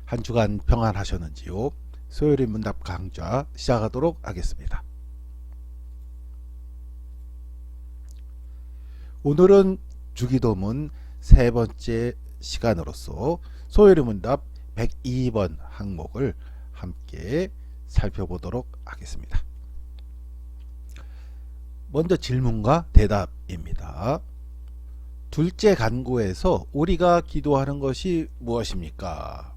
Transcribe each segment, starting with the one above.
한 주간 평안하셨는지요? 소요리 문답 강좌 시작하도록 하겠습니다. 오늘은 주기도문 세 번째 시간으로서 소요리 문답 102번 항목을 함께 살펴보도록 하겠습니다. 먼저 질문과 대답입니다. 둘째 간구에서 우리가 기도하는 것이 무엇입니까?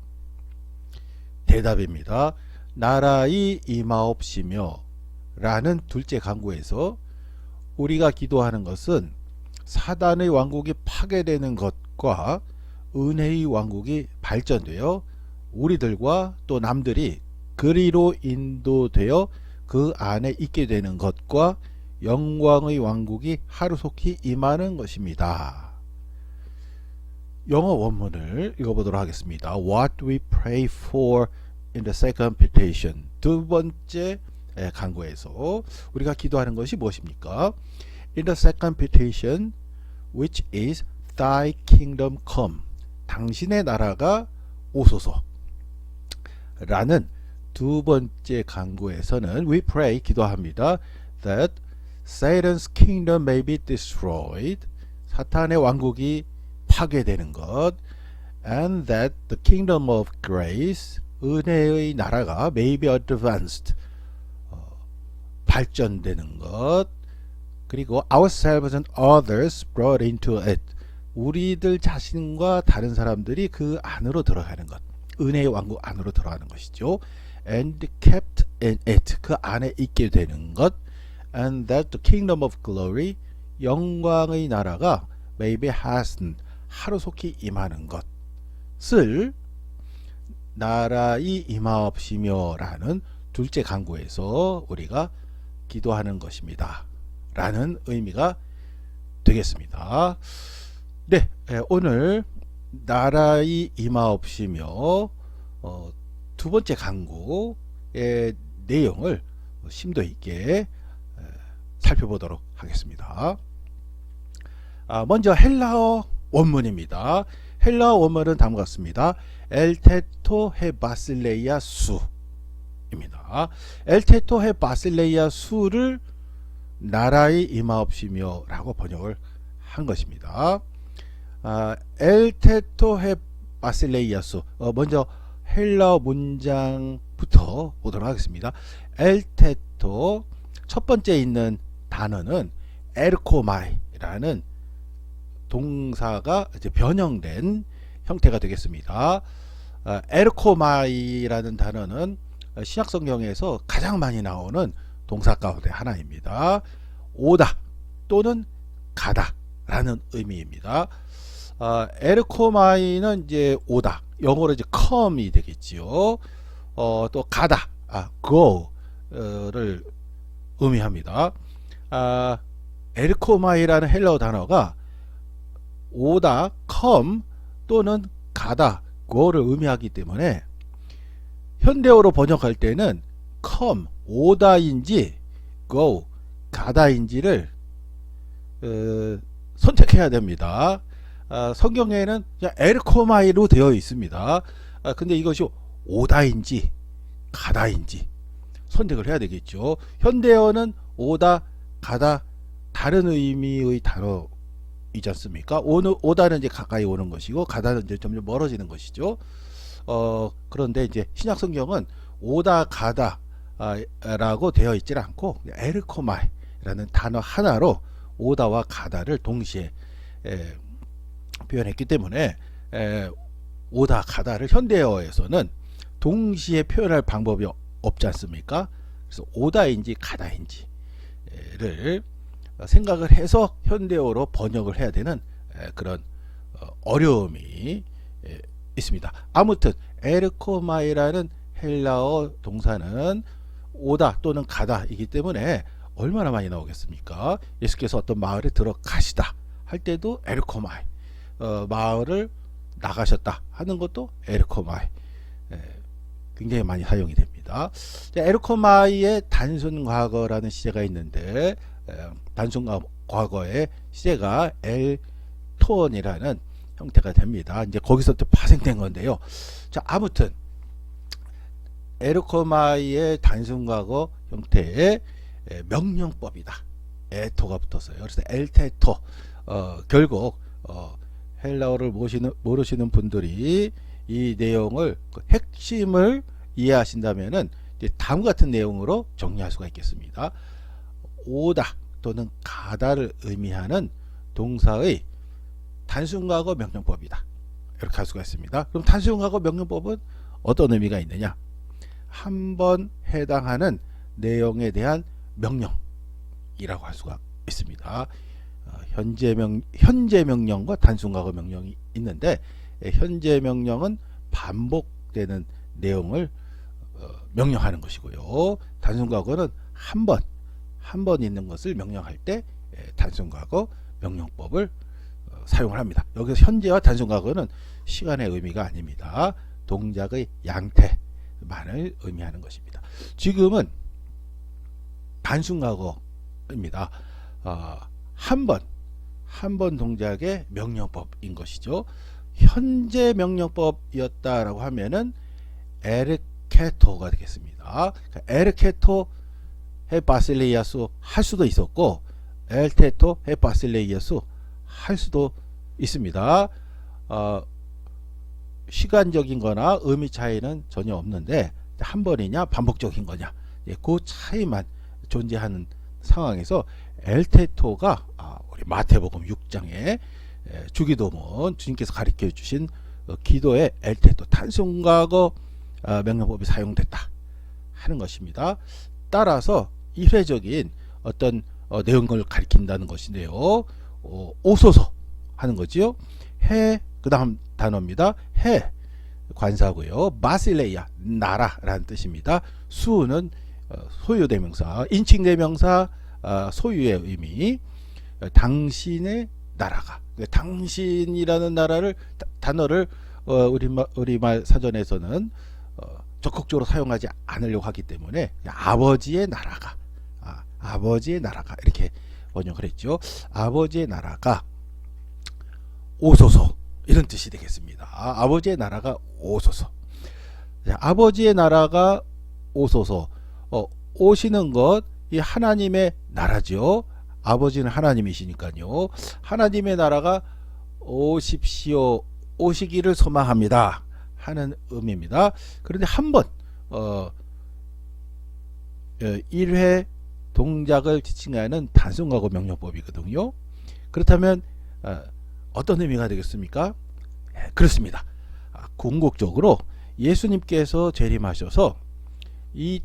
대답입니다. 나라의 임하옵시며 라는 둘째 간구에서 우리가 기도하는 것은 사단의 왕국이 파괴되는 것과 은혜의 왕국이 발전되어 우리들과 또 남들이 그리로 인도되어 그 안에 있게 되는 것과 영광의 왕국이 하루속히 임하는 것입니다. 영어 원문을 읽어보도록 하겠습니다. What do we pray for in the second petition? 두 번째 간구에서 우리가 기도하는 것이 무엇입니까? In the second petition, which is Thy kingdom come. 당신의 나라가 오소서. 라는 두 번째 간구에서는 we pray, 기도합니다. That Satan's kingdom may be destroyed. 사탄의 왕국이 파괴되는 것, and that the kingdom of grace, 은혜의 나라가 may be advanced, 발전되는 것, 그리고 ourselves and others brought into it, 우리들 자신과 다른 사람들이 그 안으로 들어가는 것, 은혜의 왕국 안으로 들어가는 것이죠. and kept in it, 그 안에 있게 되는 것, and that the kingdom of glory, 영광의 나라가 may be hastened, 하루속히 임하는 것을 나라의 임하옵시며 라는 둘째 간구에서 우리가 기도하는 것입니다 라는 의미가 되겠습니다. 네, 오늘 나라의 임하옵시며 두 번째 간구의 내용을 심도 있게 살펴보도록 하겠습니다. 먼저 헬라어 원문입니다. 헬라어 원문은 다음과 같습니다. 엘테토 헤 바실레이아 수입니다. 엘테토 헤 바실레이아 수를 나라의 임하옵시며 라고 번역을 한 것입니다. 엘테토 헤 바실레이아 수, 먼저 헬라어 문장부터 보도록 하겠습니다. 엘테토, 첫 번째 있는 단어는 에르코마이라는 동사가 이제 변형된 형태가 되겠습니다. 에르코마이라는 단어는 신약 성경에서 가장 많이 나오는 동사 가운데 하나입니다. 오다 또는 가다 라는 의미입니다. 에르코마이는 이제 오다, 영어로 이제 come이 되겠지요. 또 가다, go를 의미합니다. 에르코마이라는 헬라어 단어가 오다, come 또는 가다, go를 의미하기 때문에 현대어로 번역할 때는 come, 오다인지 go, 가다인지를 선택해야 됩니다. 성경에는 그냥 에르코마이로 되어 있습니다. 근데 이것이 오다인지 가다인지 선택을 해야 되겠죠. 현대어는 오다, 가다 다른 의미의 단어 있지 않습니까? 오다는 이제 가까이 오는 것이고 가다는 이제 점점 멀어지는 것이죠. 그런데 이제 신약 성경은 오다 가다 라고 되어 있지 않고 에르코마이라는 단어 하나로 오다와 가다를 동시에 표현했기 때문에 오다 가다를 현대어에서는 동시에 표현할 방법이 없지 않습니까? 그래서 오다인지 가다인지를 생각을 해서 현대어로 번역을 해야 되는 그런 어려움이 있습니다. 아무튼 에르코마이라는 헬라어 동사는 오다 또는 가다이기 때문에 얼마나 많이 나오겠습니까? 예수께서 어떤 마을에 들어가시다 할 때도 에르코마이, 마을을 나가셨다 하는 것도 에르코마이, 굉장히 많이 사용이 됩니다. 에르코마이의 단순 과거라는 시제가 있는데 단순 과거의 시제가 엘톤이라는 형태가 됩니다. 이제 거기서부터 파생된 건데요. 자, 아무튼 에르코마이의 단순과거 형태의 명령법이다. 에토가 붙었어요. 그래서 엘테토. 결국 헬라어를 모르시는 분들이 이 내용을 그 핵심을 이해하신다면은 이제 다음 같은 내용으로 정리할 수가 있겠습니다. 오다 또는 가다를 의미하는 동사의 단순과거 명령법이다. 이렇게 할 수가 있습니다. 그럼 단순과거 명령법은 어떤 의미가 있느냐? 한번 해당하는 내용에 대한 명령이라고 할 수가 있습니다. 현재 명령과 단순과거 명령이 있는데, 현재 명령은 반복되는 내용을 명령하는 것이고요. 단순과거는 한 번 있는 것을 명령할 때 단순과거 명령법을 사용을 합니다. 여기서 현재와 단순과거는 시간의 의미가 아닙니다. 동작의 양태만을 의미하는 것입니다. 지금은 단순과거입니다. 한 번 동작의 명령법인 것이죠. 현재 명령법이었다라고 하면은 에르케토가 되겠습니다. 에르케토 헤 바실레이아수 할 수도 있었고, 엘테토 헤 바실레이아수 할 수도 있습니다. 시간적인 거나 의미 차이는 전혀 없는데, 한 번이냐 반복적인 거냐, 그 차이만 존재하는 상황에서 엘테토가 우리 마태복음 6장에 주기도문 주님께서 가르쳐 주신 기도의 엘테토 단순과거 명령법이 사용됐다 하는 것입니다. 따라서 이례적인 어떤 내용을 가리킨다는 것인데요. 오소서 하는 거지요. 해, 그 다음 단어입니다. 해 관사고요. 바실레이아 나라라는 뜻입니다. 수는 소유대명사, 인칭대명사, 소유의 의미. 당신의 나라가, 당신이라는 나라를 단어를 우리말 사전에서는 적극적으로 사용하지 않으려고 하기 때문에 아버지의 나라가, 아버지의 나라가 이렇게 번역을 했죠. 아버지의 나라가 오소서, 이런 뜻이 되겠습니다. 아버지의 나라가 오소서. 아버지의 나라가 오소서. 오시는 것, 이 하나님의 나라죠. 아버지는 하나님이시니까요. 하나님의 나라가 오십시오, 오시기를 소망합니다 하는 의미입니다. 그런데 한번 1회 동작을 지칭하는 단순과거 명령법이거든요. 그렇다면 어떤 의미가 되겠습니까? 그렇습니다. 궁극적으로 예수님께서 재림하셔서 이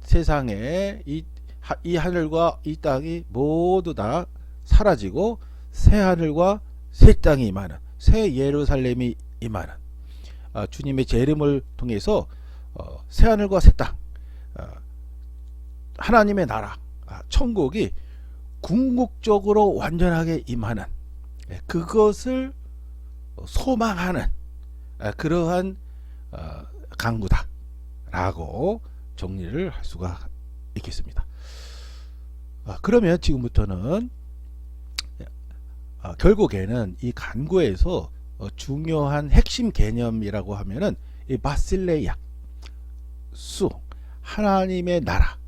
세상에 이 하늘과 이 땅이 모두 다 사라지고 새 하늘과 새 땅이 임하는, 새 예루살렘이 임하는 주님의 재림을 통해서 새 하늘과 새 땅, 하나님의 나라, 천국이 궁극적으로 완전하게 임하는, 그것을 소망하는 그러한 강구다 라고 정리를 할 수가 있겠습니다. 그러면 지금부터는 결국에는 이 간구에서 중요한 핵심 개념이라고 하면은 이 바실레야 수, 하나님의 나라,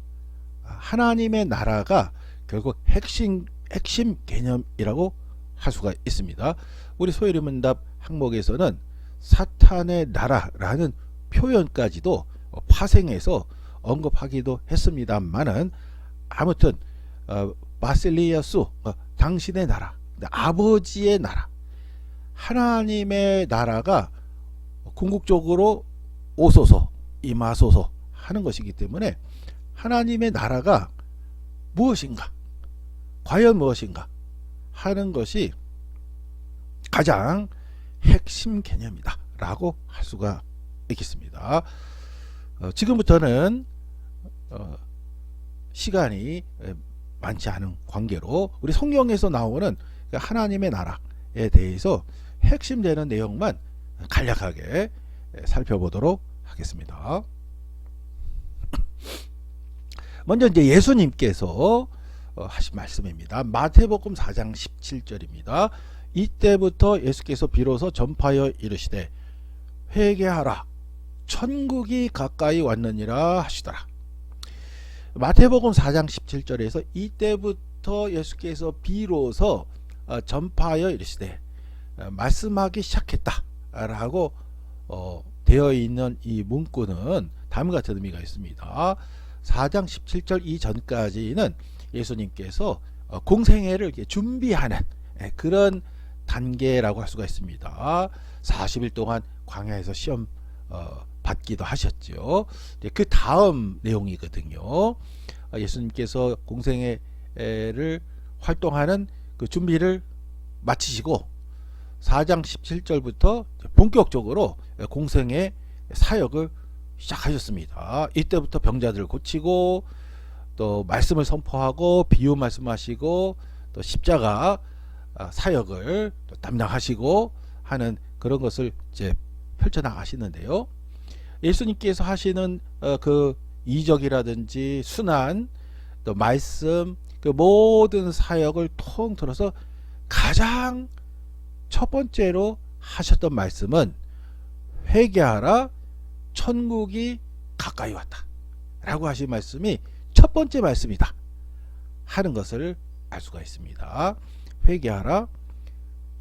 하나님의 나라가 결국 핵심 개념이라고 할 수가 있습니다. 우리 소요리문답 항목에서는 사탄의 나라라는 표현까지도 파생해서 언급하기도 했습니다만은, 아무튼 바실리아수, 당신의 나라, 아버지의 나라, 하나님의 나라가 궁극적으로 오소서, 임하소서 하는 것이기 때문에 하나님의 나라가 무엇인가, 과연 무엇인가 하는 것이 가장 핵심 개념이다 라고 할 수가 있겠습니다. 지금부터는 시간이 많지 않은 관계로 우리 성경에서 나오는 하나님의 나라에 대해서 핵심되는 내용만 간략하게 살펴보도록 하겠습니다. 먼저 이제 예수님께서 하신 말씀입니다. 마태복음 4장 17절입니다. 이때부터 예수께서 비로소 전파하여 이르시되 회개하라, 천국이 가까이 왔느니라 하시더라. 마태복음 4장 17절에서 이때부터 예수께서 비로소 전파하여 이르시되 말씀하기 시작했다라고 되어 있는 이 문구는 다음과 같은 의미가 있습니다. 4장 17절 이전까지는 예수님께서 공생애를 준비하는 그런 단계라고 할 수가 있습니다. 40일 동안 광야에서 시험 받기도 하셨죠. 그 다음 내용이거든요. 예수님께서 공생애를 활동하는 그 준비를 마치시고 4장 17절부터 본격적으로 공생애 사역을 시작하셨습니다. 이때부터 병자들을 고치고 또 말씀을 선포하고 비유 말씀하시고 또 십자가 사역을 또 담당하시고 하는 그런 것을 이제 펼쳐나가시는데요. 예수님께서 하시는 그 이적이라든지 순환 또 말씀 그 모든 사역을 통틀어서 가장 첫 번째로 하셨던 말씀은 회개하라 천국이 가까이 왔다 라고 하신 말씀이 첫 번째 말씀이다 하는 것을 알 수가 있습니다. 회개하라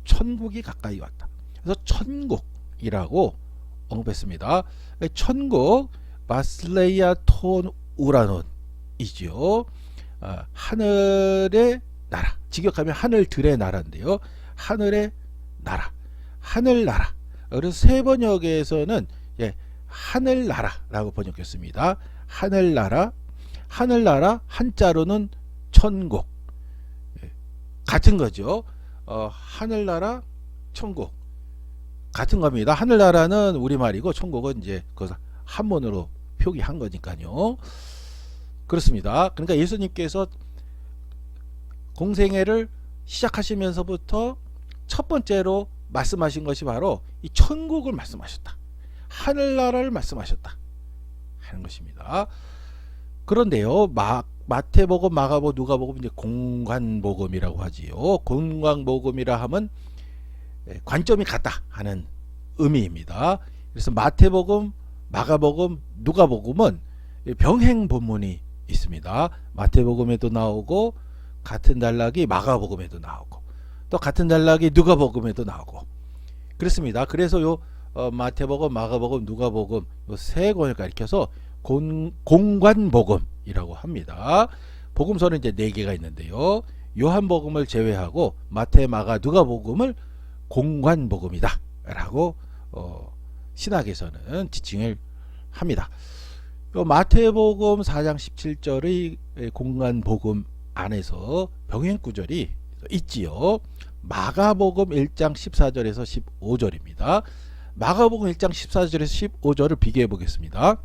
천국이 가까이 왔다. 그래서 천국이라고 언급했습니다. 천국 바슬레이아 톤 우라논이죠. 하늘의 나라, 직역하면 하늘들의 나라인데요. 하늘의 나라, 하늘나라. 그래서 세 번역에서는 하늘나라라고 번역했습니다. 하늘나라, 하늘나라 한자로는 천국 같은 거죠. 하늘나라, 천국 같은 겁니다. 하늘나라는 우리말이고 천국은 이제 그 한문으로 표기한 거니까요. 그렇습니다. 그러니까 예수님께서 공생애를 시작하시면서부터 첫 번째로 말씀하신 것이 바로 이 천국을 말씀하셨다. 하늘나라를 말씀하셨다 하는 것입니다. 그런데요, 마태복음, 마가복음, 누가복음 이제 공관복음이라고 하지요. 공관복음이라 하면 관점이 같다 하는 의미입니다. 그래서 마태복음, 마가복음, 누가복음은 병행 본문이 있습니다. 마태복음에도 나오고 같은 단락이 마가복음에도 나오고 또 같은 단락이 누가복음에도 나오고 그렇습니다. 그래서 요 마태복음, 마가복음, 누가복음 요 세 권을 가리켜서 공관복음이라고 합니다. 복음서는 이제 4개가 있는데요. 요한복음을 제외하고 마태, 마가, 누가복음을 공관복음이다 라고 신학에서는 지칭을 합니다. 마태복음 4장 17절의 공관복음 안에서 병행 구절이 있지요. 마가복음 1장 14절에서 15절입니다. 마가복음 1장 14절에서 15절을 비교해 보겠습니다.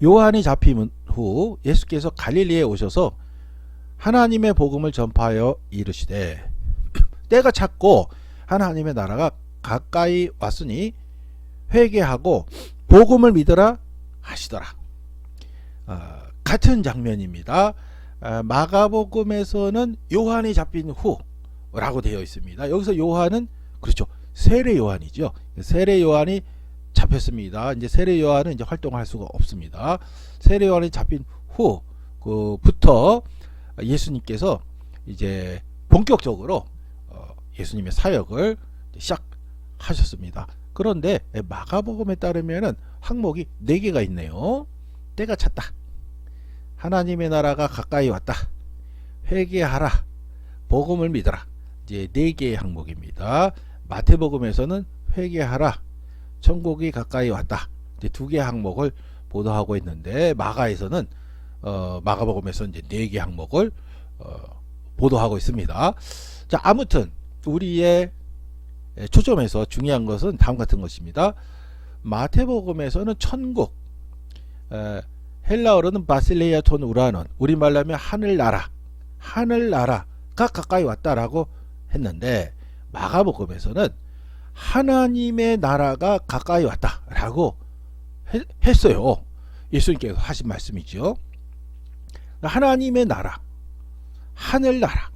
요한이 잡힌 후 예수께서 갈릴리에 오셔서 하나님의 복음을 전파하여 이르시되 때가 찼고 하나님의 나라가 가까이 왔으니 회개하고 복음을 믿으라 하시더라. 같은 장면입니다. 마가복음에서는 요한이 잡힌 후라고 되어 있습니다. 여기서 요한은 그렇죠. 세례 요한이죠. 세례 요한이 잡혔습니다. 이제 세례 요한은 이제 활동할 수가 없습니다. 세례 요한이 잡힌 후부터 예수님께서 이제 본격적으로 예수님의 사역을 시작하셨습니다. 그런데 마가복음에 따르면은 항목이 4개가 있네요. 때가 찼다. 하나님의 나라가 가까이 왔다. 회개하라. 복음을 믿어라. 이제 4개의 항목입니다. 마태복음에서는 회개하라. 천국이 가까이 왔다. 이제 2개의 항목을 보도하고 있는데 마가에서는 마가복음에서 이제 4개 항목을 보도하고 있습니다. 자, 아무튼 우리의 초점에서 중요한 것은 다음 같은 것입니다. 마태복음에서는 천국, 헬라어로는 바실레이아 톤 우라논, 우리말로 하면 하늘나라, 하늘나라가 가까이 왔다라고 했는데 마가복음에서는 하나님의 나라가 가까이 왔다라고 했어요. 예수님께서 하신 말씀이죠. 하나님의 나라, 하늘나라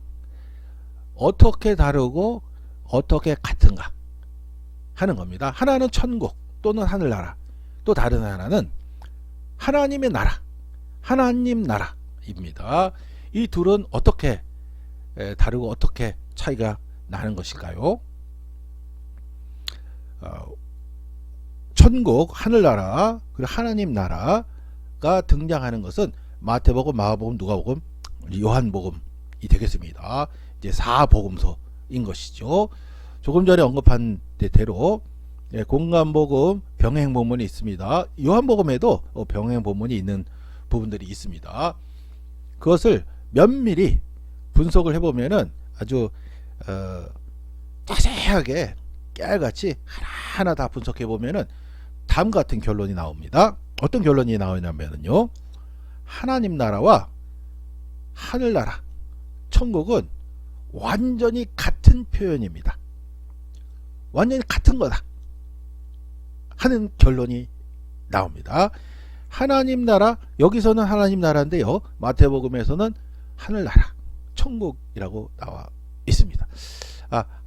어떻게 다르고 어떻게 같은가 하는 겁니다. 하나는 천국 또는 하늘나라, 또 다른 하나는 하나님의 나라, 하나님 나라입니다. 이 둘은 어떻게 다르고 어떻게 차이가 나는 것일까요? 천국, 하늘나라, 그리고 하나님 나라가 등장하는 것은 마태복음, 마가복음, 누가복음, 요한복음이 되겠습니다. 이제 4복음서인 것이죠. 조금 전에 언급한 대로 공간복음, 병행본문이 있습니다. 요한복음에도 병행본문이 있는 부분들이 있습니다. 그것을 면밀히 분석을 해보면은 아주 자세하게 깨알같이 하나하나 다 분석해보면은 다음과 같은 결론이 나옵니다. 어떤 결론이 나오냐면요, 하나님 나라와 하늘나라, 천국은 완전히 같은 표현입니다. 완전히 같은 거다 하는 결론이 나옵니다. 하나님 나라, 여기서는 하나님 나라인데요, 마태복음에서는 하늘나라, 천국이라고 나와 있습니다.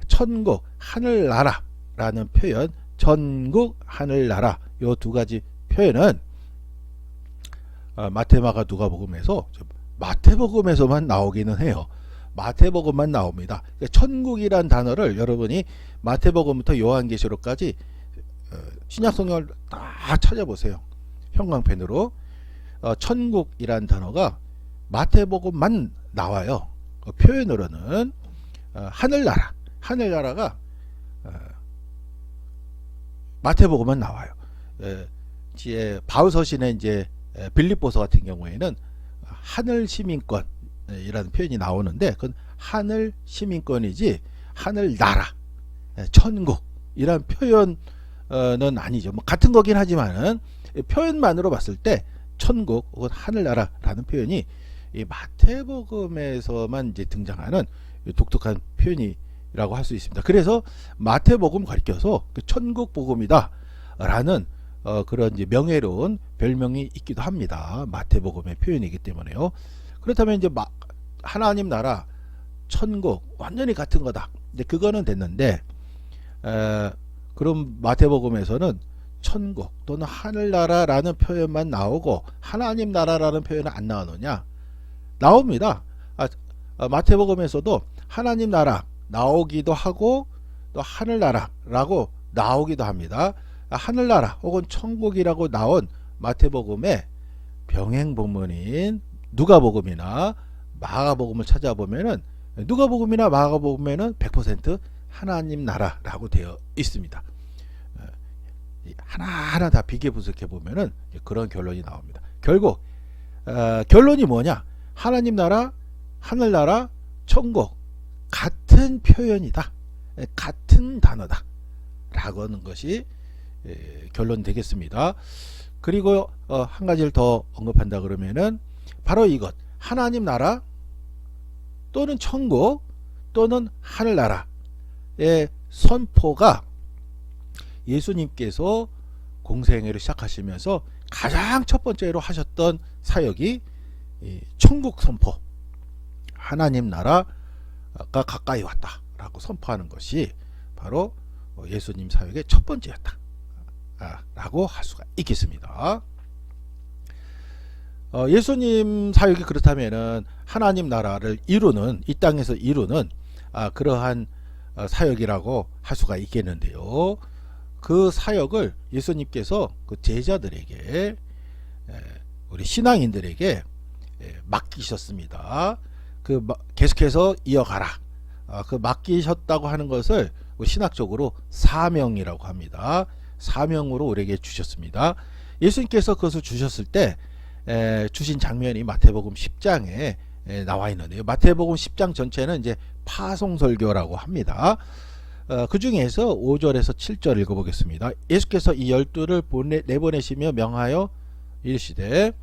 천국, 하늘나라라는 표현, 천국, 하늘나라, 요 두 가지 표현은 마태, 마가, 누가복음에서 마태복음에서만 나오기는 해요. 마태복음만 나옵니다. 천국이란 단어를 여러분이 마태복음부터 요한계시록까지 신약성경을 다 찾아보세요. 형광펜으로. 천국이란 단어가 마태복음만 나와요. 표현으로는 하늘나라, 하늘나라가 마태복음만 나와요. 바울서신의 이제 빌립보서 같은 경우에는 하늘 시민권이라는 표현이 나오는데, 그건 하늘 시민권이지 하늘나라, 천국이란 표현은 아니죠. 뭐 같은 거긴 하지만은 표현만으로 봤을 때 천국 혹은 하늘나라라는 표현이 이 마태복음에서만 이제 등장하는 독특한 표현이라고 할 수 있습니다. 그래서 마태복음 가리켜서 천국 복음이다 라는 그런 이제 명예로운 별명이 있기도 합니다. 마태복음의 표현이기 때문에요. 그렇다면 이제 하나님 나라, 천국 완전히 같은 거다, 이제 그거는 됐는데, 그럼 마태복음에서는 천국 또는 하늘나라라는 표현만 나오고 하나님 나라라는 표현은 안 나오느냐? 나옵니다. 마태복음에서도 하나님 나라 나오기도 하고 또 하늘나라라고 나오기도 합니다. 하늘나라 혹은 천국이라고 나온 마태복음의 병행본문인 누가복음이나 마가복음을 찾아보면은, 누가복음이나 마가복음에는 100% 하나님 나라라고 되어 있습니다. 하나하나 다 비교 분석해 보면은 그런 결론이 나옵니다. 결국 결론이 뭐냐? 하나님 나라, 하늘나라, 천국 같은 표현이다, 같은 단어다 라고 하는 것이 결론 되겠습니다. 그리고 한 가지를 더 언급한다 그러면은 바로 이것, 하나님 나라 또는 천국 또는 하늘나라의 선포가 예수님께서 공생애를 시작하시면서 가장 첫 번째로 하셨던 사역이 천국 선포, 하나님 나라가 가까이 왔다 라고 선포하는 것이 바로 예수님 사역의 첫 번째였다 라고 할 수가 있겠습니다. 예수님 사역이 그렇다면은 하나님 나라를 이루는, 이 땅에서 이루는 그러한 사역이라고 할 수가 있겠는데요. 그 사역을 예수님께서 그 제자들에게, 우리 신앙인들에게 맡기셨습니다. 계속해서 이어가라. 그 맡기셨다고 하는 것을 신학적으로 사명이라고 합니다. 사명으로 우리에게 주셨습니다. 예수님께서 그것을 주셨을 때 주신 장면이 마태복음 10장에 나와 있는데요. 마태복음 10장 전체는 이제 파송설교라고 합니다. 그 중에서 5절에서 7절 읽어보겠습니다. 예수께서 이 12를 내보내시며 명하여 이르시되,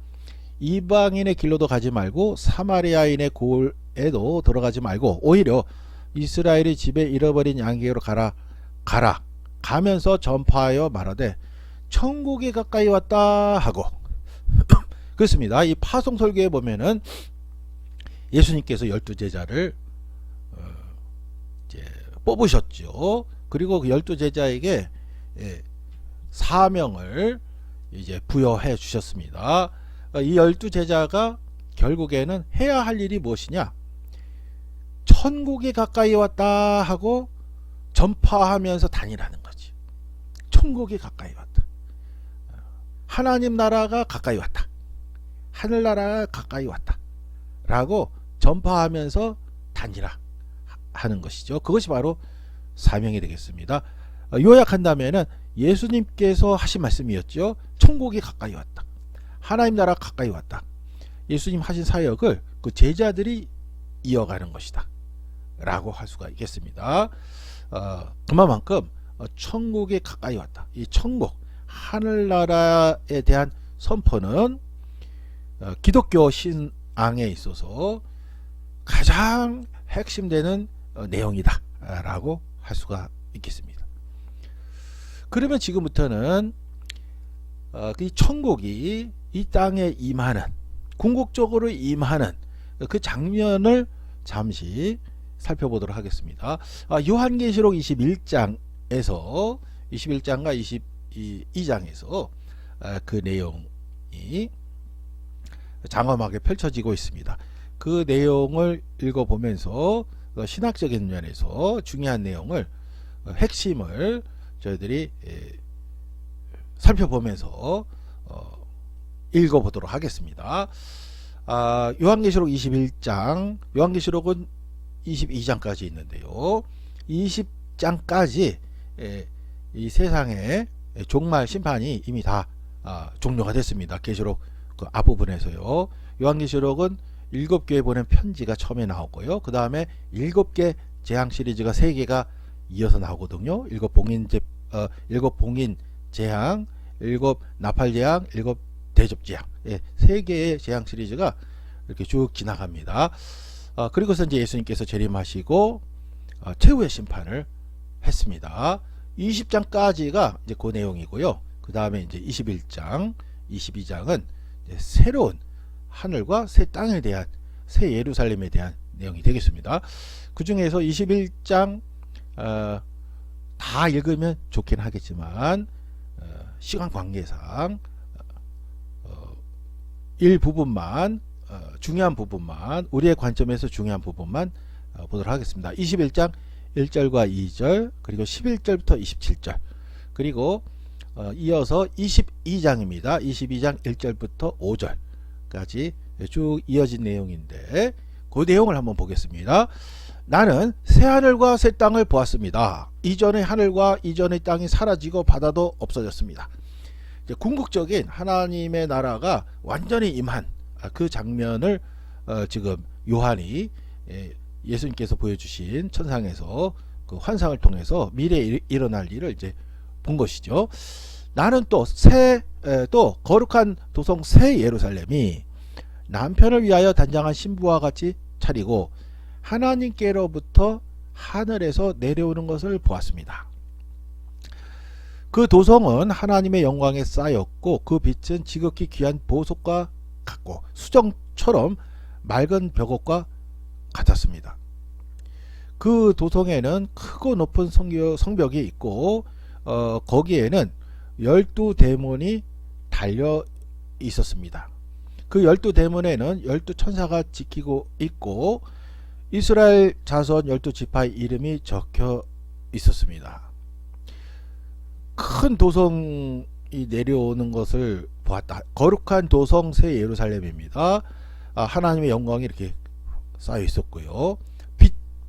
이방인의 길로도 가지 말고 사마리아인의 골에도 들어가지 말고 오히려 이스라엘의 집에 잃어버린 양에게로 가라. 가면서 전파하여 말하되 천국이 가까이 왔다 하고 그렇습니다. 이 파송설교에 보면은 예수님께서 12제자를 이제 뽑으셨죠. 그리고 그 12제자에게 사명을 이제 부여해 주셨습니다. 이 12제자가 결국에는 해야 할 일이 무엇이냐? 천국이 가까이 왔다 하고 전파하면서 다니라는 거지. 천국이 가까이 왔다. 하나님 나라가 가까이 왔다. 하늘나라가 가까이 왔다. 라고 전파하면서 다니라 하는 것이죠. 그것이 바로 사명이 되겠습니다. 요약한다면은 예수님께서 하신 말씀이었죠. 천국이 가까이 왔다. 하나님 나라가 가까이 왔다. 예수님 하신 사역을 그 제자들이 이어가는 것이다. 라고 할 수가 있겠습니다. 그만큼 천국이 가까이 왔다. 이 천국, 하늘나라에 대한 선포는 기독교 신앙에 있어서 가장 핵심되는 내용이다 라고 할 수가 있겠습니다. 그러면 지금부터는 이 천국이 이 땅에 임하는, 궁극적으로 임하는 그 장면을 잠시 살펴보도록 하겠습니다. 요한계시록 21장에서 21장과 22장에서 그 내용이 장엄하게 펼쳐지고 있습니다. 그 내용을 읽어보면서 신학적인 면에서 중요한 내용을, 핵심을 저희들이 살펴보면서 읽어보도록 하겠습니다. 요한계시록 21장, 요한계시록은 22장까지 있는데요. 20장까지 이 세상의 종말 심판이 이미 다 종료가 됐습니다. 계시록 그 앞부분에서요. 요한계시록은 7교에 보낸 편지가 처음에 나오고요. 그 다음에 7개 재앙 시리즈가 3개가 이어서 나오거든요. 7봉인 재앙, 7 나팔 재앙, 7 대접 재앙, 3개의 재앙 시리즈가 이렇게 쭉 지나갑니다. 그리고서 이제 예수님께서 재림하시고 최후의 심판을 했습니다. 20장까지가 이제 그 내용이고요. 그 다음에 이제 21장, 22장은 이제 새로운 하늘과 새 땅에 대한, 새 예루살렘에 대한 내용이 되겠습니다. 그 중에서 21장 다 읽으면 좋긴 하겠지만 시간 관계상 일부분만, 중요한 부분만, 우리의 관점에서 중요한 부분만 보도록 하겠습니다. 21장 1절과 2절, 그리고 11절부터 27절, 그리고 이어서 22장입니다. 22장 1절부터 5절까지 쭉 이어진 내용인데 그 내용을 한번 보겠습니다. 나는 새 하늘과 새 땅을 보았습니다. 이전의 하늘과 이전의 땅이 사라지고 바다도 없어졌습니다. 궁극적인 하나님의 나라가 완전히 임한 그 장면을 지금 요한이 예수님께서 보여주신 천상에서 그 환상을 통해서 미래에 일어날 일을 이제 본 것이죠. 나는 또 거룩한 도성 새 예루살렘이 남편을 위하여 단장한 신부와 같이 차리고 하나님께로부터 하늘에서 내려오는 것을 보았습니다. 그 도성은 하나님의 영광에 쌓였고 그 빛은 지극히 귀한 보석과 같고 수정처럼 맑은 벽옥과 같았습니다. 그 도성에는 크고 높은 성벽이 있고 거기에는 12대문이 달려 있었습니다. 그 12대문에는 12천사가 지키고 있고 이스라엘 자손 12지파의 이름이 적혀 있었습니다. 큰 도성이 내려오는 것을 보았다. 거룩한 도성 새 예루살렘입니다. 하나님의 영광이 이렇게 쌓여 있었고요.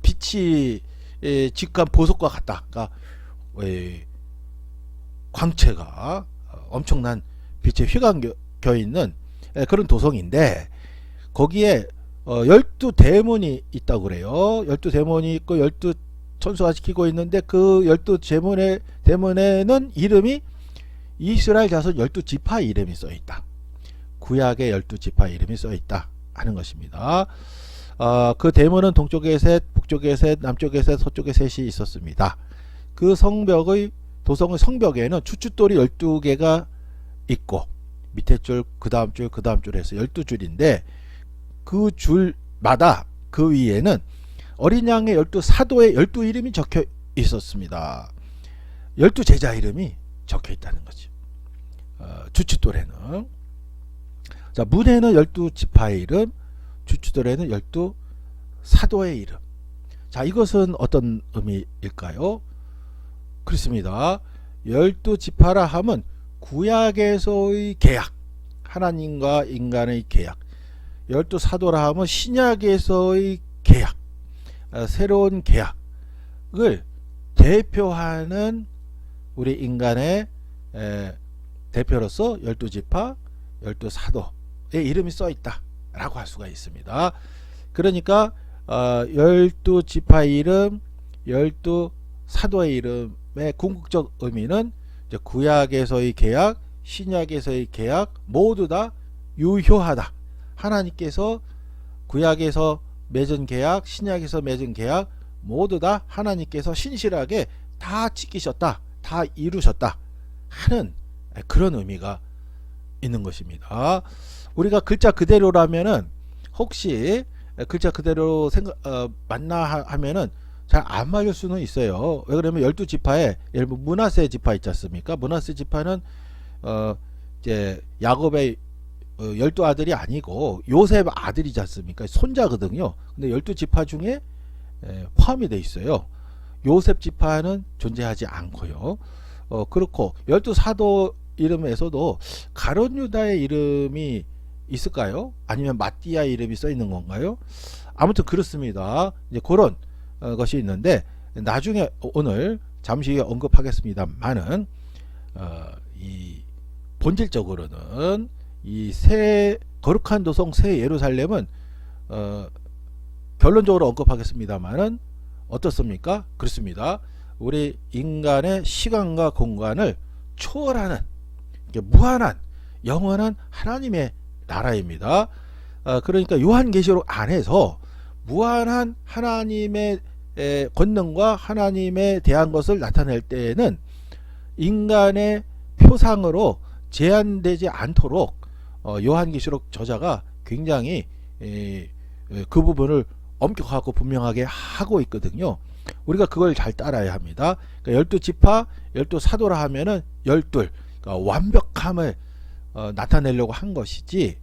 빛이 직관 보석과 같다. 그러니까 광채가 엄청난 빛에 휘감겨 있는 그런 도성인데 거기에 12대문이 있다고 그래요. 12대문이 있고 12천사가 지키고 있는데 그 12대문에는 이름이 이스라엘 자손 12지파 이름이 써있다. 구약의 12지파 이름이 써있다 하는 것입니다. 그 대문은 동쪽에 셋, 북쪽에 셋, 남쪽에 셋, 서쪽에 셋이 있었습니다. 그 도성의 성벽에는 추춧돌이 12개가 있고 밑에 줄, 그 다음 줄, 그 다음 줄 해서 12줄인데 그 줄마다 그 위에는 어린 양의 12사도의 12이름이 적혀 있었습니다. 12제자 이름이 적혀 있다는 거죠. 주춧돌에는. 자, 문에는 12지파의 이름, 주춧돌에는 12사도의 이름. 자, 이것은 어떤 의미일까요? 그렇습니다. 12지파라 함은 구약에서의 계약, 하나님과 인간의 계약. 12사도라 함은 신약에서의 계약, 새로운 계약을 대표하는 우리 인간의 대표로서 12지파, 12사도의 이름이 써 있다 라고 할 수가 있습니다. 그러니까 12지파의 이름, 12사도의 이름의 궁극적 의미는 이제 구약에서의 계약, 신약에서의 계약 모두 다 유효하다. 하나님께서 구약에서 맺은 계약, 신약에서 맺은 계약 모두 다 하나님께서 신실하게 다 지키셨다, 다 이루셨다 하는 그런 의미가 있는 것입니다. 우리가 글자 그대로라면은 혹시 글자 그대로 맞나 하면은 잘 안 맞을 수는 있어요. 왜 그러면 12지파에 예를 들면 므낫세 지파 있지 않습니까? 므낫세 지파는 이제 야곱의 12아들이 아니고 요셉 아들이지 않습니까? 손자거든요. 근데 12지파 중에 포함이 돼 있어요. 요셉 지파는 존재하지 않고요. 그렇고 12사도 이름에서도 가룟 유다의 이름이 있을까요? 아니면 마띠아 이름이 써 있는 건가요? 아무튼 그렇습니다. 이제 그런 것이 있는데 나중에 오늘 잠시 후에 언급하겠습니다만은 이 본질적으로는 이 새 거룩한 도성 새 예루살렘은 결론적으로 언급하겠습니다만은 어떻습니까? 그렇습니다. 우리 인간의 시간과 공간을 초월하는 무한한 영원한 하나님의 나라입니다. 그러니까 요한계시록 안에서 무한한 하나님의 권능과 하나님에 대한 것을 나타낼 때에는 인간의 표상으로 제한되지 않도록 요한계시록 저자가 굉장히 그 부분을 엄격하고 분명하게 하고 있거든요. 우리가 그걸 잘 따라야 합니다. 그러니까 12지파, 12사도라 하면은 12, 그러니까 완벽함을 나타내려고 한 것이지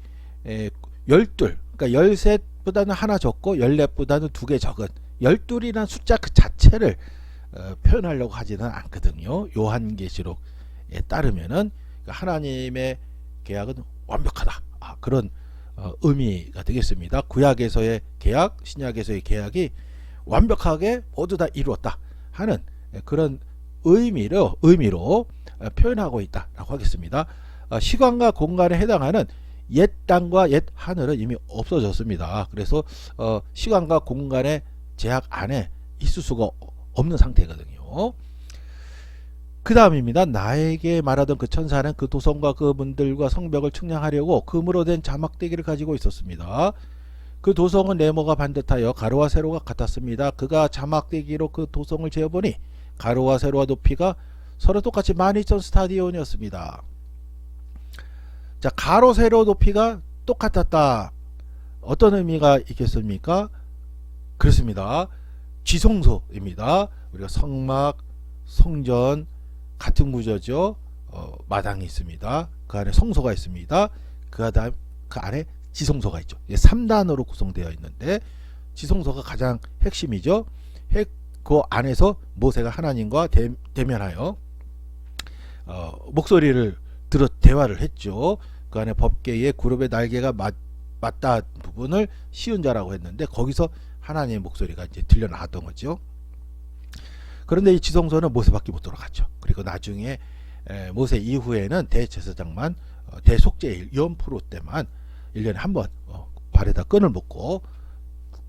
12, 그러니까 13보다는 하나 적고 14보다는 2개 적은 12이라는 숫자 그 자체를 표현하려고 하지는 않거든요. 요한계시록에 따르면은 하나님의 계약은 완벽하다. 그런 의미가 되겠습니다. 구약에서의 계약, 신약에서의 계약이 완벽하게 모두 다 이루었다 하는 그런 의미로 표현하고 있다라고 하겠습니다. 시간과 공간에 해당하는 옛 땅과 옛 하늘은 이미 없어졌습니다. 그래서 시간과 공간의 제약 안에 있을 수가 없는 상태거든요. 그 다음입니다. 나에게 말하던 그 천사는 그 도성과 그 문들과 성벽을 측량하려고 금으로 된 자막대기를 가지고 있었습니다. 그 도성은 네모가 반듯하여 가로와 세로가 같았습니다. 그가 자막대기로 그 도성을 재어보니 가로와 세로와 높이가 서로 똑같이 12,000 스타디온이었습니다. 자, 가로 세로 높이가 똑같았다. 어떤 의미가 있겠습니까? 그렇습니다. 지성소입니다. 우리가 성막, 성전 같은 구조죠. 마당이 있습니다. 그 안에 성소가 있습니다. 그 안에 지성소가 있죠. 3단으로 구성되어 있는데 지성소가 가장 핵심이죠. 그 안에서 모세가 하나님과 대면하여 목소리를 들어 대화를 했죠. 그 안에 법궤에 구름의 날개가 맞닿은 부분을 씌운 자라고 했는데 거기서 하나님의 목소리가 이제 들려 나왔던 거죠. 그런데 이 지성소는 모세밖에 못 들어갔죠. 그리고 나중에 모세 이후에는 대제사장만 대속죄일 염프로 때만 1년에 한 번 발에다 끈을 묶고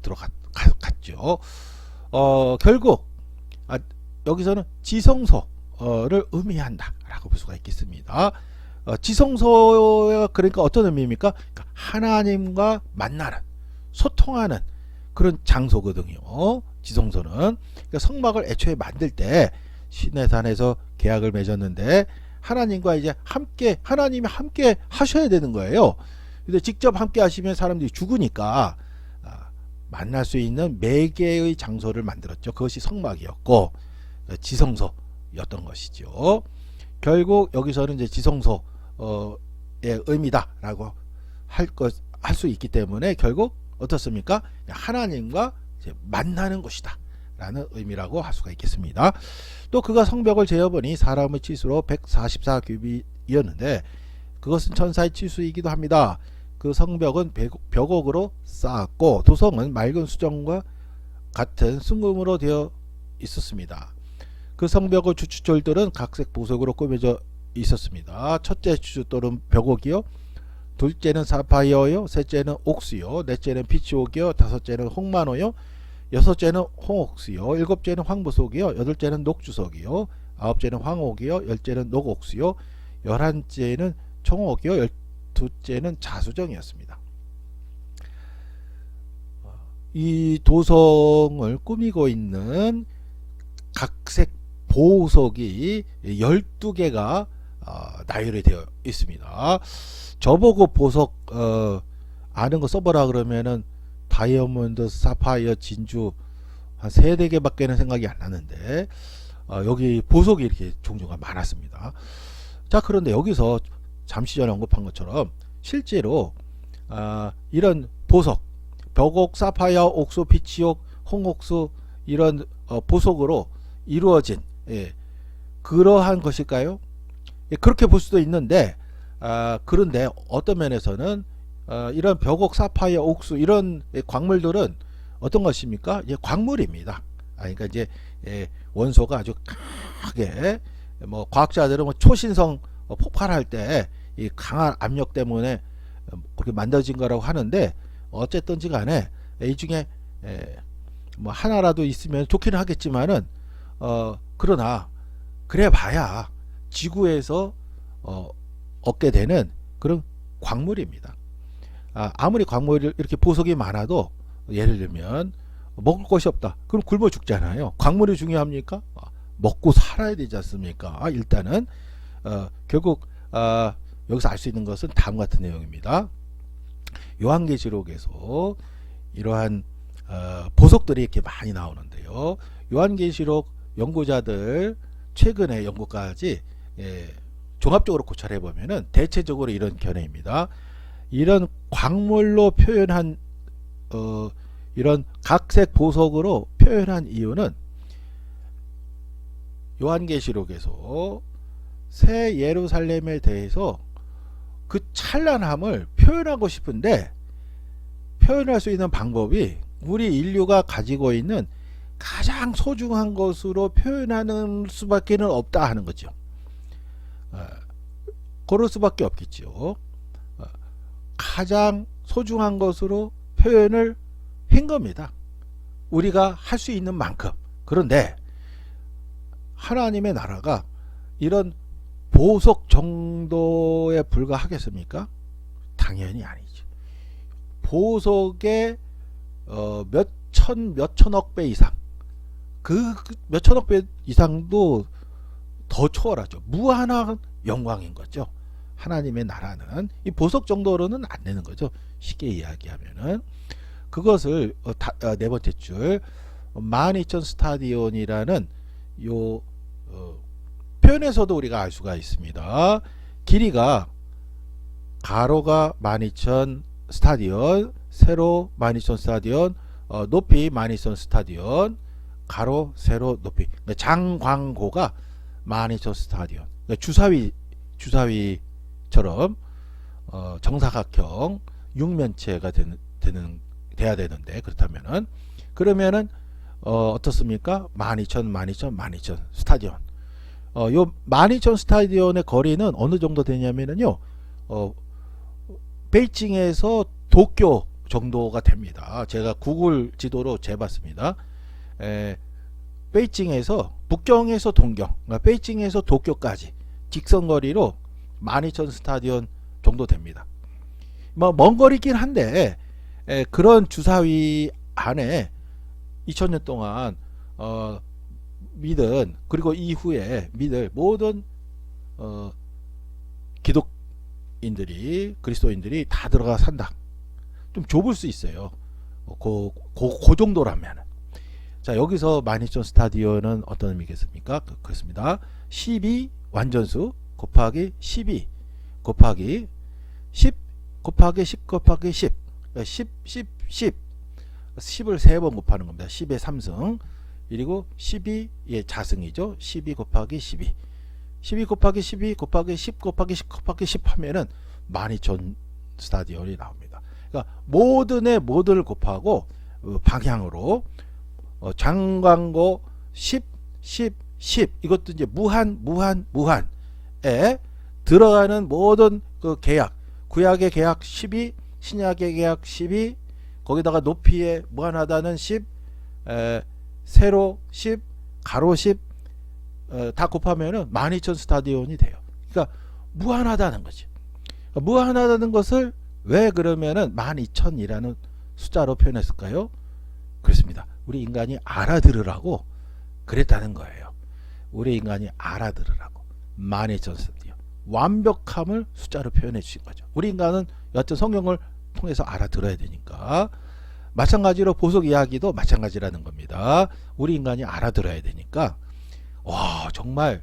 들어갔죠. 결국 여기서는 지성소를 의미한다 라고 볼 수가 있겠습니다. 지성소가 그러니까 어떤 의미입니까? 그러니까 하나님과 만나는, 소통하는 그런 장소거든요. 지성소는. 그러니까 성막을 애초에 만들 때 시내산에서 계약을 맺었는데 하나님과 이제 하나님이 함께 하셔야 되는 거예요. 근데 직접 함께 하시면 사람들이 죽으니까 만날 수 있는 매개의 장소를 만들었죠. 그것이 성막이었고 지성소였던 것이죠. 결국 여기서는 이제 지성소 의 의미다라고 할 수 있기 때문에 결국 어떻습니까? 하나님과 이제 만나는 곳이다 라는 의미라고 할 수가 있겠습니다. 또 그가 성벽을 재어보니 사람의 치수로 144규빗이었는데 그것은 천사의 치수이기도 합니다. 그 성벽은 벽옥으로 쌓았고 도성은 맑은 수정과 같은 순금으로 되어 있었습니다. 그 성벽의 주춧돌들은 각색 보석으로 꾸며져 있었습니다. 첫째 주춧돌은 벽옥이요, 둘째는 사파이어요, 셋째는 옥수요, 넷째는 피치옥이요, 다섯째는 홍만호요, 여섯째는 홍옥수요, 일곱째는 황보석이요, 여덟째는 녹주석이요, 아홉째는 황옥이요, 열째는 녹옥수요, 열한째는 청옥이요, 열두째는 자수정이었습니다. 이 도성을 꾸미고 있는 각색 보석이 12개가 나열이 되어 있습니다. 저보고 보석 아는 거 써보라 그러면은 다이아몬드, 사파이어, 진주 한 3-4개 밖에는 생각이 안 나는데 여기 보석이 이렇게 종류가 많았습니다. 자, 그런데 여기서 잠시 전에 언급한 것처럼 실제로 이런 보석, 벽옥, 사파이어, 옥수, 피치옥, 홍옥수 이런 보석으로 이루어진 그러한 것일까요? 그렇게 볼 수도 있는데 그런데 어떤 면에서는 이런 벽옥, 사파이어, 옥수 이런 광물들은 어떤 것입니까? 광물입니다. 그러니까 이제 원소가 아주 강하게 뭐 과학자들은 뭐 초신성 폭발할 때 이 강한 압력 때문에 그렇게 만들어진 거라고 하는데 어쨌든지 간에 이 중에 뭐 하나라도 있으면 좋기는 하겠지만은 그러나 그래 봐야 지구에서 얻게 되는 그런 광물입니다. 아무리 광물이 이렇게 보석이 많아도 예를 들면 먹을 것이 없다. 그럼 굶어 죽잖아요. 광물이 중요합니까? 먹고 살아야 되지 않습니까? 일단은 결국 여기서 알 수 있는 것은 다음 같은 내용입니다. 요한계시록에서 이러한 보석들이 이렇게 많이 나오는데요. 요한계시록 연구자들 최근의 연구까지 종합적으로 고찰해 보면은 대체적으로 이런 견해입니다. 이런 광물로 표현한 이런 각색 보석으로 표현한 이유는 요한계시록에서 새 예루살렘에 대해서 그 찬란함을 표현하고 싶은데 표현할 수 있는 방법이 우리 인류가 가지고 있는 가장 소중한 것으로 표현하는 수밖에 없다 하는 거죠. 그럴 수밖에 없겠죠. 가장 소중한 것으로 표현을 한 겁니다. 우리가 할 수 있는 만큼. 그런데 하나님의 나라가 이런 보석 정도에 불과하겠습니까? 당연히 아니죠. 보석의 몇천억 배 이상, 그 몇천억 배 이상도 더 초월하죠. 무한한 영광인 거죠. 하나님의 나라는 이 보석 정도로는 안 되는 거죠. 쉽게 이야기하면은 그것을 네 번째 줄 12,000 스타디온이라는 요 표현에서도 우리가 알 수가 있습니다. 길이가 가로가 12,000 스타디온, 세로 12,000 스타디온, 높이 12,000 스타디온, 가로, 세로, 높이. 장광고가 12,000 스타디온. 주사위처럼 정사각형 육면체가 돼야 되는데 그렇다면은 그러면은 어떻습니까? 12,000 스타디온. 요 12,000 스타디온의 거리는 어느 정도 되냐면은요. 베이징에서 도쿄 정도가 됩니다. 제가 구글 지도로 재봤습니다. 베이징에서 북경에서 동경, 그러니까 베이징에서 도쿄까지 직선거리로 12,000 스타디온 정도 됩니다. 뭐 먼 거리긴 한데 그런 주사위 안에 2000년 동안 믿은 그리고 이후에 믿을 모든 기독인들이 그리스도인들이 다 들어가 산다. 좀 좁을 수 있어요. 그 정도라면. 자, 여기서 12,000 스타디온은 어떤 의미겠습니까? 그렇습니다. 12 완전수 곱하기 12 곱하기 10 곱하기 10 곱하기 10 10 10 10 10을 3번 곱하는 겁니다. 10의 3승 그리고 12의 자승이죠. 12 곱하기 12 12 곱하기 12 곱하기 10 곱하기 10 곱하기 10 하면은 12,000 스타디온이 나옵니다. 그러니까 모든의 모든을 곱하고 방향으로 장광고 10 10 10 이것도 이제 무한에 들어가는 모든 그 계약, 구약의 계약 12, 신약의 계약 12, 거기다가 높이에 무한하다는 10, 세로 10, 가로 10, 다 곱하면은 12,000 스타디온이 돼요. 그러니까 무한하다는 거지. 무한하다는 것을 왜 그러면은 12,000이라는 숫자로 표현했을까요? 그렇습니다. 우리 인간이 알아들으라고 그랬다는 거예요. 우리 인간이 알아들으라고 12,000 스타디온. 완벽함을 숫자로 표현해 주신 거죠. 우리 인간은 여하튼 성경을 통해서 알아들어야 되니까. 마찬가지로 보석 이야기도 마찬가지라는 겁니다. 우리 인간이 알아들어야 되니까 와 정말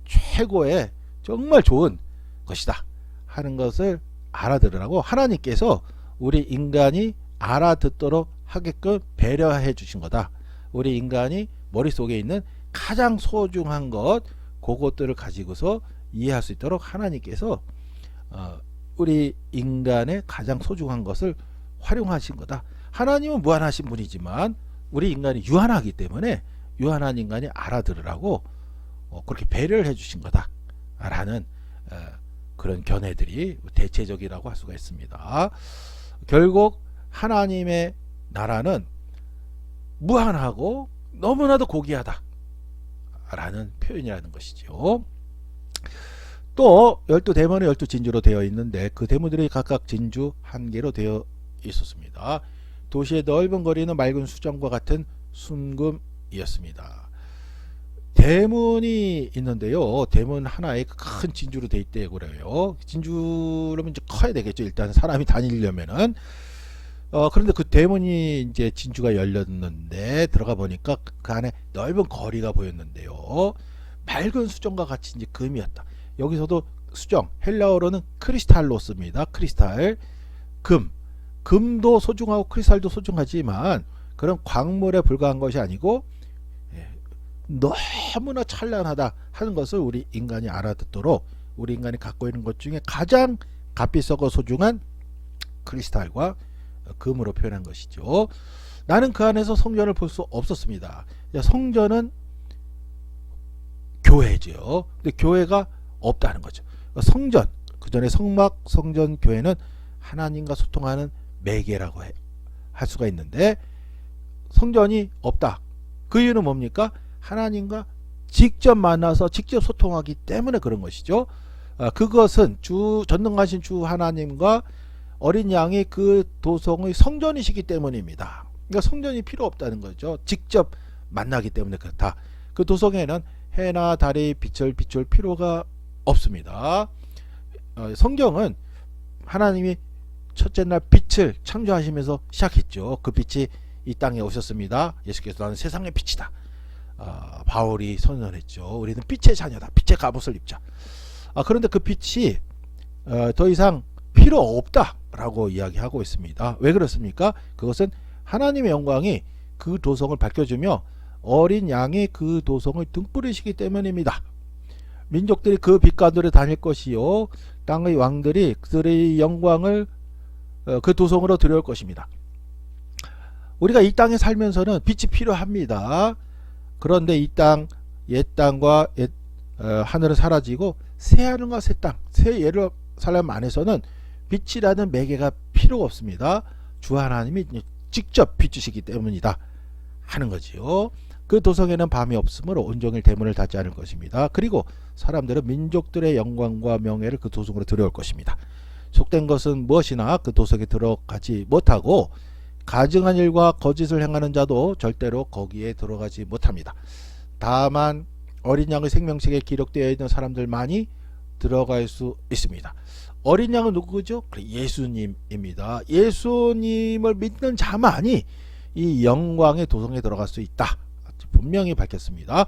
최고의 정말 좋은 것이다 하는 것을 알아들으라고 하나님께서 우리 인간이 알아듣도록 하게끔 배려해 주신 거다. 우리 인간이 머릿속에 있는 가장 소중한 것 그것들을 가지고서 이해할 수 있도록 하나님께서 우리 인간의 가장 소중한 것을 활용하신 거다. 하나님은 무한하신 분이지만 우리 인간이 유한하기 때문에 유한한 인간이 알아들으라고 그렇게 배려를 해주신 거다 라는 그런 견해들이 대체적이라고 할 수가 있습니다. 결국 하나님의 나라는 무한하고 너무나도 고귀하다 라는 표현이라는 것이죠. 또 12대문은 12진주로 되어 있는데 그 대문들이 각각 진주 한 개로 되어 있었습니다. 도시의 넓은 거리는 맑은 수정과 같은 순금이었습니다. 대문이 있는데요. 대문 하나에 큰 진주로 되어 있대요. 그래요. 진주라면 이제 커야 되겠죠. 일단 사람이 다니려면은. 그런데 그 대문이 이제 진주가 열렸는데 들어가 보니까 그 안에 넓은 거리가 보였는데요. 맑은 수정과 같이 이제 금이었다. 여기서도 수정, 헬라어로는 크리스탈로스입니다. 크리스탈, 금도 소중하고 크리스탈도 소중하지만 그런 광물에 불과한 것이 아니고 너무나 찬란하다 하는 것을 우리 인간이 알아듣도록 우리 인간이 갖고 있는 것 중에 가장 값비싸고 소중한 크리스탈과 금으로 표현한 것이죠. 나는 그 안에서 성전을 볼 수 없었습니다. 성전은 교회죠. 근데 교회가 없다는 거죠. 성전, 그 전에 성막, 성전, 교회는 하나님과 소통하는 매개라고 할 수가 있는데 성전이 없다. 그 이유는 뭡니까? 하나님과 직접 만나서 직접 소통하기 때문에 그런 것이죠. 그것은 전능하신 주 하나님과 어린 양이 그 도성의 성전이시기 때문입니다. 그러니까 성전이 필요 없다는 거죠. 직접 만나기 때문에 그렇다. 그 도성에는 해나 달이 빛을 비출 필요가 없습니다. 성경은 하나님이 첫째 날 빛을 창조하시면서 시작했죠. 그 빛이 이 땅에 오셨습니다. 예수께서 나는 세상의 빛이다. 바울이 선언했죠. 우리는 빛의 자녀다. 빛의 갑옷을 입자. 그런데 그 빛이 더 이상 필요 없다라고 이야기하고 있습니다. 왜 그렇습니까? 그것은 하나님의 영광이 그 도성을 밝혀주며 어린 양이 그 도성을 등불이시기 때문입니다. 민족들이 그 빛 가운데 다닐 것이요 땅의 왕들이 그들의 영광을 그 도성으로 들여올 것입니다. 우리가 이 땅에 살면서는 빛이 필요합니다. 그런데 이 땅, 옛 땅과 옛 하늘은 사라지고 새 하늘과 새 땅, 새 예루살렘 안에서는 빛이라는 매개가 필요가 없습니다. 주 하나님이 직접 비추시기 때문이다 하는 거지요. 그 도성에는 밤이 없으므로 온종일 대문을 닫지 않을 것입니다. 그리고 사람들은 민족들의 영광과 명예를 그 도성으로 들여올 것입니다. 속된 것은 무엇이나 그 도성에 들어가지 못하고 가증한 일과 거짓을 행하는 자도 절대로 거기에 들어가지 못합니다. 다만 어린 양의 생명책에 기록되어 있는 사람들만이 들어갈 수 있습니다. 어린 양은 누구죠? 예수님입니다. 예수님을 믿는 자만이 이 영광의 도성에 들어갈 수 있다. 분명히 밝혔습니다.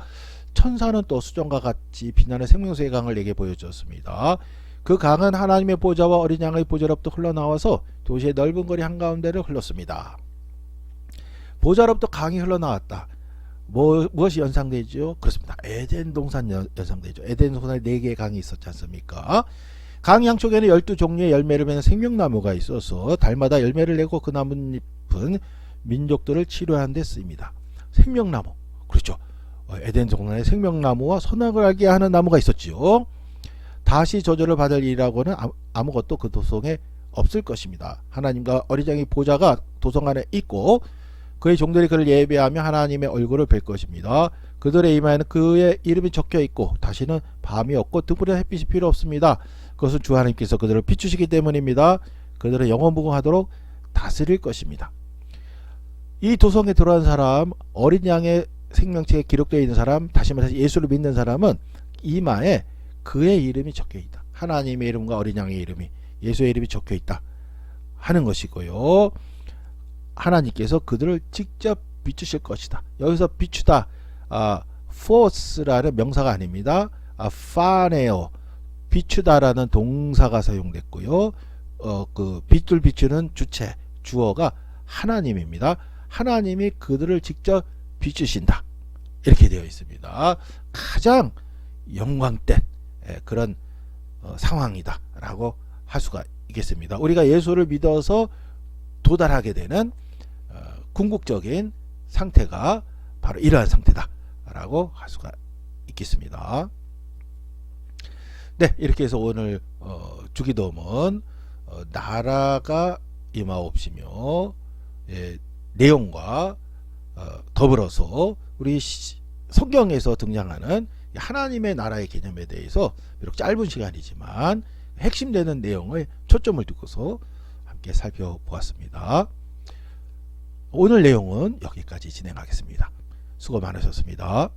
천사는 또 수정과 같이 빛나는 생명수의 강을 내게 보여주었습니다. 그 강은 하나님의 보좌와 어린 양의 보좌로부터 흘러나와서 도시의 넓은 거리 한가운데를 흘렀습니다. 보좌로부터 강이 흘러나왔다. 무엇이 연상되죠? 그렇습니다. 에덴 동산 연상되죠. 에덴 동산에 4개의 강이 있었지 않습니까? 강 양쪽에는 12종류의 열매를 맺는 생명나무가 있어서 달마다 열매를 내고 그 나뭇잎은 민족들을 치료하는 데 쓰입니다. 생명나무. 그렇죠. 에덴 동산에 생명나무와 선악을 알게 하는 나무가 있었지요. 다시 저주를 받을 일이라고는 아무것도 그 도성에 없을 것입니다. 하나님과 어린 양의 보좌가 도성 안에 있고 그의 종들이 그를 예배하며 하나님의 얼굴을 뵐 것입니다. 그들의 이마에는 그의 이름이 적혀 있고 다시는 밤이 없고 등불의 햇빛이 필요 없습니다. 그것은 주 하나님께서 그들을 비추시기 때문입니다. 그들은 영원무궁하도록 다스릴 것입니다. 이 도성에 들어간 사람, 어린 양의 생명책에 기록되어 있는 사람, 다시 말해서 예수를 믿는 사람은 이마에 그의 이름이 적혀 있다. 하나님의 이름과 어린 양의 이름이, 예수의 이름이 적혀 있다 하는 것이고요. 하나님께서 그들을 직접 비추실 것이다. 여기서 비추다, force라는 명사가 아닙니다. 파네오, 비추다라는 동사가 사용됐고요. 그 빛을 비추는 주체, 주어가 하나님입니다. 하나님이 그들을 직접 비추신다. 이렇게 되어 있습니다. 가장 영광된 그런 상황이다 라고 할 수가 있겠습니다. 우리가 예수를 믿어서 도달하게 되는 궁극적인 상태가 바로 이러한 상태다 라고 할 수가 있겠습니다. 네, 이렇게 해서 오늘 주기도문 나라가 임하옵시며 내용과 더불어서 우리 성경에서 등장하는 하나님의 나라의 개념에 대해서 비록 짧은 시간이지만 핵심되는 내용을 초점을 두고서 함께 살펴보았습니다. 오늘 내용은 여기까지 진행하겠습니다. 수고 많으셨습니다.